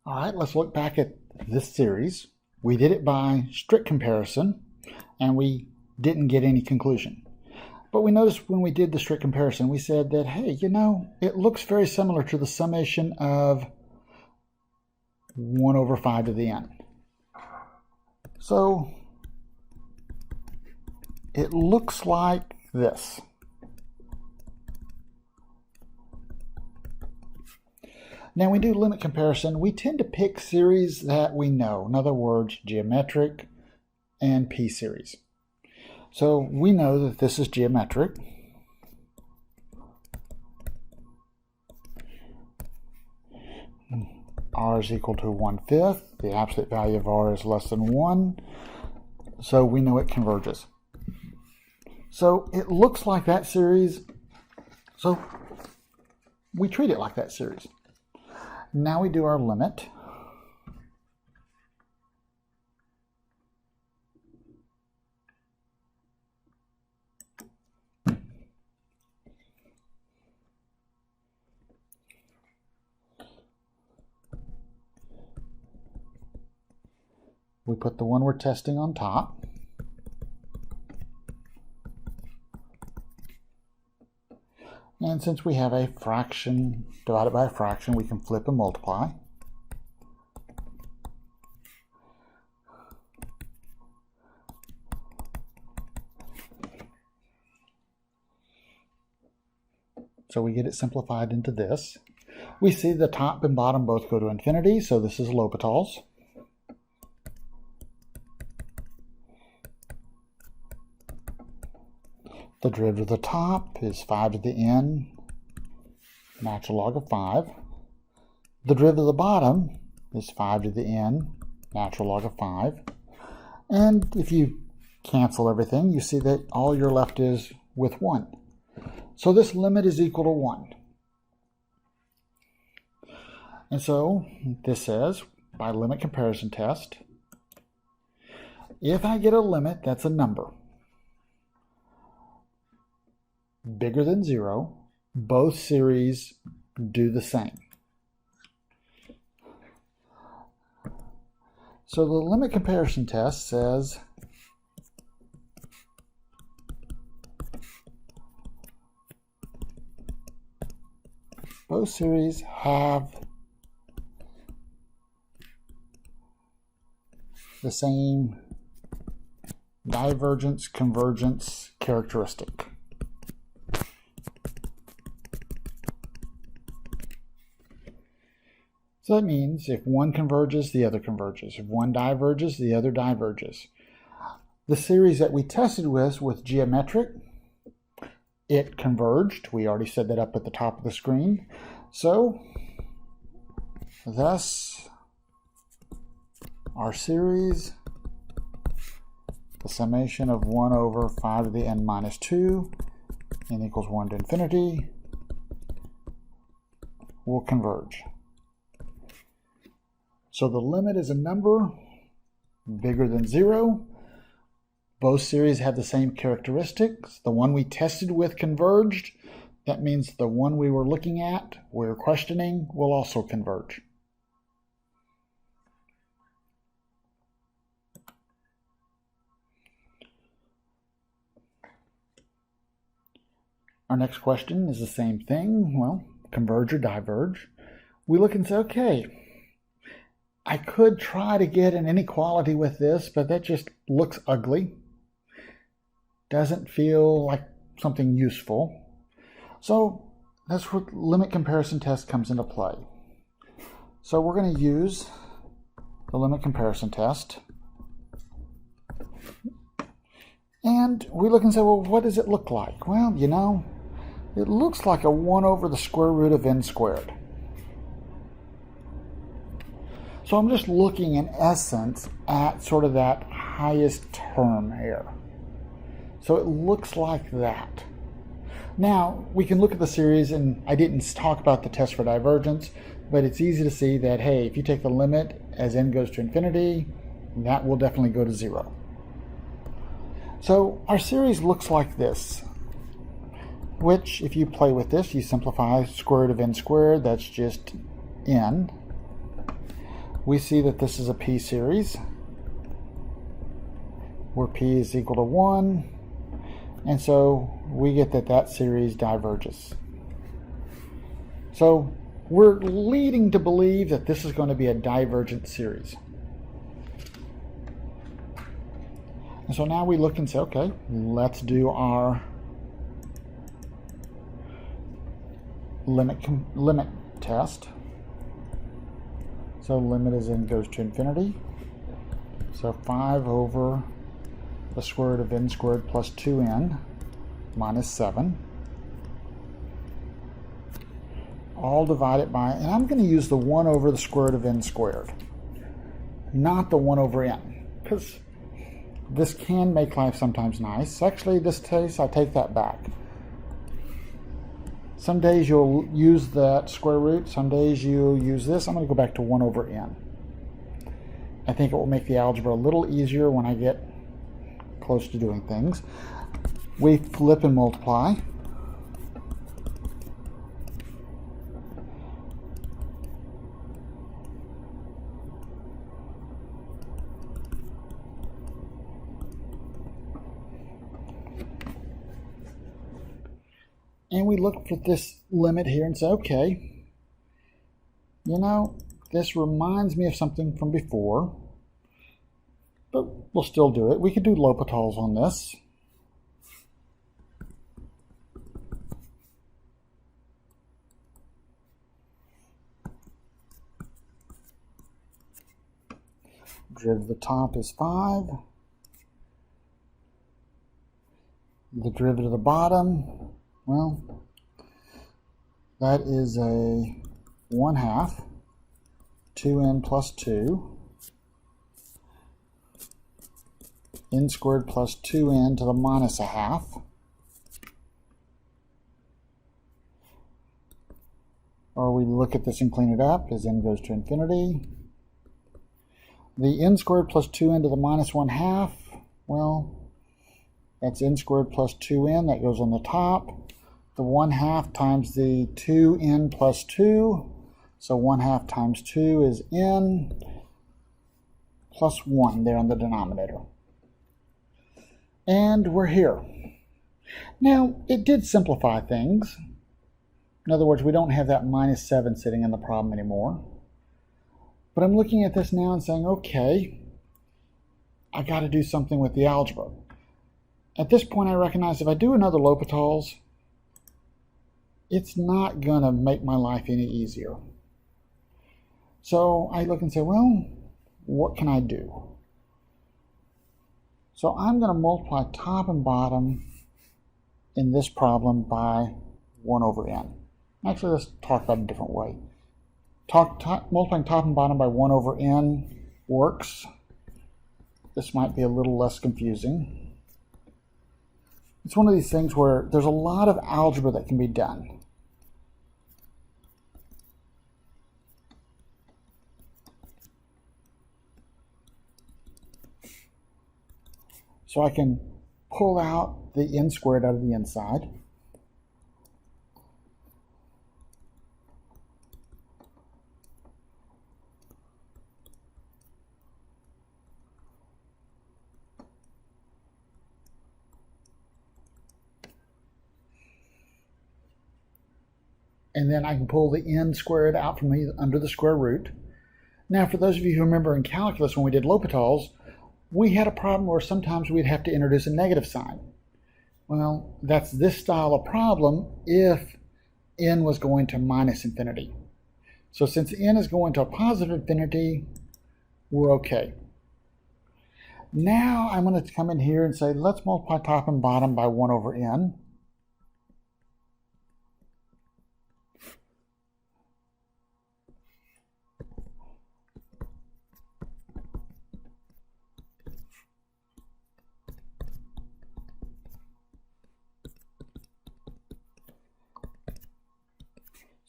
All right, let's look back at this series. We did it by strict comparison, and we didn't get any conclusion. But we noticed when we did the strict comparison, we said that, hey, you know, it looks very similar to the summation of 1 over 5 to the n. So it looks like this. Now, when we do limit comparison, we tend to pick series that we know. In other words, geometric and p-series. So we know that this is geometric. R is equal to 1/5. The absolute value of R is less than 1. So we know it converges. So it looks like that series. So we treat it like that series. Now we do our limit. We put the one we're testing on top. And since we have a fraction divided by a fraction, we can flip and multiply. So we get it simplified into this. We see the top and bottom both go to infinity, so this is L'Hopital's. The derivative of the top is 5 to the n, natural log of 5. The derivative of the bottom is 5 to the n, natural log of 5. And if you cancel everything, you see that all you're left is with 1. So this limit is equal to 1. And so this says, by limit comparison test, if I get a limit that's a number bigger than 0, both series do the same. So the limit comparison test says both series have the same divergence convergence characteristic. So that means if one converges, the other converges. If one diverges, the other diverges. The series that we tested with geometric, it converged. We already set that up at the top of the screen. So, thus, our series, the summation of 1 over 5 to the n minus 2, n equals 1 to infinity, will converge. So the limit is a number bigger than 0. Both series have the same characteristics. The one we tested with converged. That means the one we were looking at, we're questioning, will also converge. Our next question is the same thing. Well, converge or diverge. We look and say, okay, I could try to get an inequality with this, but that just looks ugly. Doesn't feel like something useful. So that's where limit comparison test comes into play. So we're going to use the limit comparison test. And we look and say, well, what does it look like? Well, you know, it looks like a 1 over the square root of n squared. So I'm just looking in essence at sort of that highest term here. So it looks like that. Now, we can look at the series, and I didn't talk about the test for divergence, but it's easy to see that, hey, if you take the limit as n goes to infinity, that will definitely go to 0. So our series looks like this, which, if you play with this, you simplify square root of n squared, that's just n. we see that this is a p series where p is equal to 1, and so we get that that series diverges. So we're leading to believe that this is going to be a divergent series. And so now we look and say, okay, let's do our limit test. So limit as n goes to infinity. So 5 over the square root of n squared plus 2n minus 7. All divided by, and I'm going to use the 1 over the square root of n squared, not the 1 over n, because this can make life sometimes nice. Actually, this case, I take that back. Some days you'll use that square root, some days you'll use this. I'm going to go back to 1 over n. I think it will make the algebra a little easier when I get close to doing things. We flip and multiply. And we look for this limit here and say, okay, you know, this reminds me of something from before, but we'll still do it. We could do L'Hopital's on this. Derivative of the top is 5. The derivative of the bottom, well, that is a 1/2, 2n plus 2, n squared plus 2n to the minus 1/2. Or we look at this and clean it up as n goes to infinity. The n squared plus 2n to the minus 1/2, well, that's n squared plus 2n, that goes on the top. The 1/2 times the 2n plus 2, so 1/2 times 2 is n plus 1 there on the denominator. And we're here. Now, it did simplify things. In other words, we don't have that minus 7 sitting in the problem anymore. But I'm looking at this now and saying, okay, I got to do something with the algebra. At this point, I recognize if I do another L'Hopital's, it's not going to make my life any easier. So I look and say, well, what can I do? So I'm going to multiply top and bottom in this problem by 1 over n. Actually, let's talk about it a different way. Multiplying top and bottom by 1 over n works. This might be a little less confusing. It's one of these things where there's a lot of algebra that can be done. So I can pull out the n squared out of the inside. And then I can pull the n squared out from under the square root. Now, for those of you who remember in calculus when we did L'Hopital's, we had a problem where sometimes we'd have to introduce a negative sign. Well, that's this style of problem if n was going to minus infinity. So since n is going to a positive infinity, we're okay. Now I'm going to come in here and say, let's multiply top and bottom by 1 over n.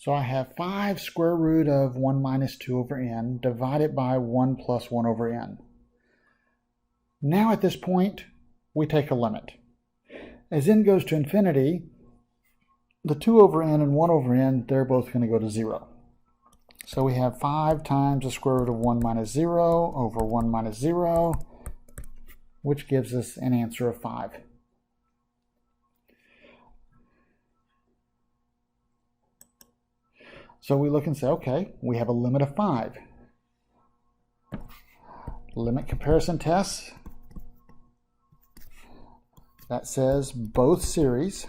So I have 5 square root of 1 minus 2 over n divided by 1 plus 1 over n. Now at this point, we take a limit. As n goes to infinity, the 2 over n and 1 over n, they're both going to go to 0. So we have 5 times the square root of 1 minus 0 over 1 minus 0, which gives us an answer of 5. So we look and say, okay, we have a limit of 5. Limit comparison tests. That says both series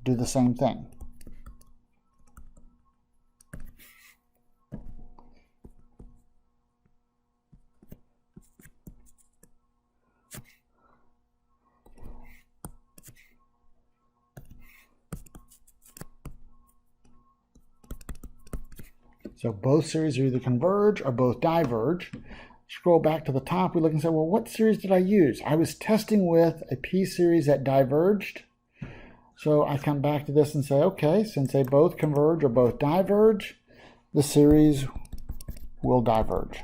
do the same thing. So both series are either converge or both diverge. Scroll back to the top, we look and say, well, what series did I use? I was testing with a p-series that diverged. So I come back to this and say, okay, since they both converge or both diverge, the series will diverge.